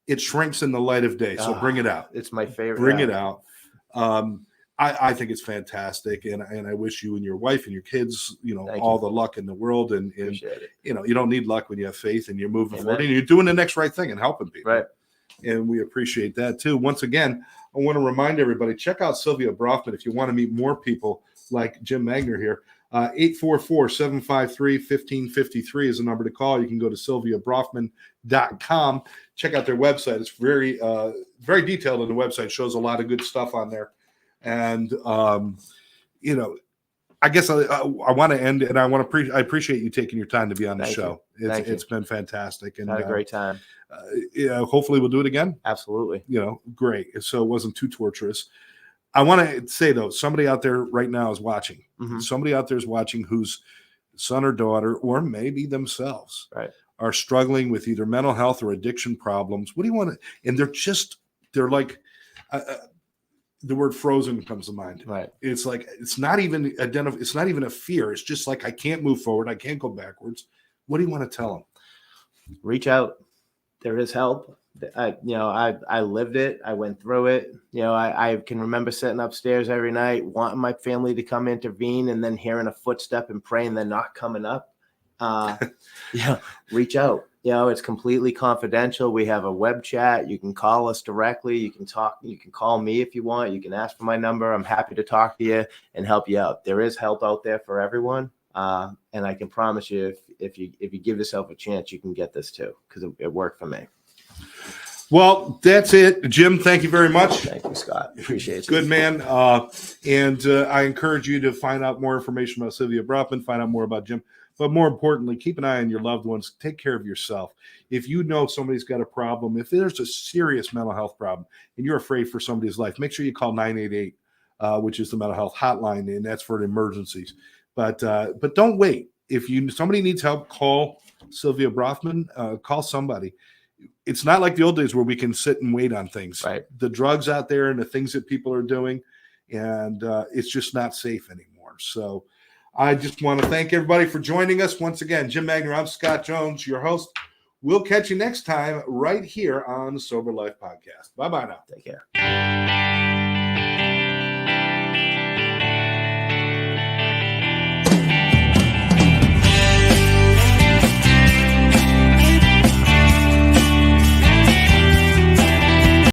it shrinks in the light of day. So bring it out. It's my favorite. Bring it out. I think it's fantastic, and I wish you and your wife and your kids, all the luck in the world. And you don't need luck when you have faith and you're moving forward and you're doing the next right thing and helping people. Right. And we appreciate that too. Once again, I want to remind everybody, check out Sylvia Brafman if you want to meet more people like Jim Magner here. 844-753-1553 is the number to call. You can go to sylviabrafman.com. Check out their website. It's very very detailed on the website. Shows a lot of good stuff on there. And I guess I want to end, and I appreciate you taking your time to be on the show. It's been fantastic, and had a great time. Hopefully we'll do it again. Absolutely. Great. So it wasn't too torturous. I want to say though, somebody out there right now is watching. Mm-hmm. Somebody out there is watching whose son or daughter, or maybe themselves, right, are struggling with either mental health or addiction problems. What do you want to? And they're like. The word frozen comes to mind. Right. It's like, it's not even a fear. It's just like, I can't move forward. I can't go backwards. What do you want to tell them? Reach out. There is help. I lived it. I went through it. I can remember sitting upstairs every night, wanting my family to come intervene, and then hearing a footstep and praying they're not coming up. Reach out. It's completely confidential. We have a web chat. You can call us directly. You can talk. You can call me if you want. You can ask for my number. I'm happy to talk to you and help you out. There is help out there for everyone. And I can promise you, if you give yourself a chance, you can get this too, because it worked for me. Well, that's it. Jim, thank you very much. Thank you, Scott. Appreciate you. Good man. And I encourage you to find out more information about Sylvia Brafman, find out more about Jim. But more importantly, keep an eye on your loved ones. Take care of yourself. If you know somebody's got a problem, if there's a serious mental health problem and you're afraid for somebody's life, make sure you call 988, which is the mental health hotline, and that's for emergencies. But don't wait. If somebody needs help, call Sylvia Brafman. Call somebody. It's not like the old days where we can sit and wait on things. Right. The drugs out there and the things that people are doing, and it's just not safe anymore. So I just want to thank everybody for joining us. Once again, Jim Magner, I'm Scott Jones, your host. We'll catch you next time right here on the Sober Life Podcast. Bye-bye now. Take care.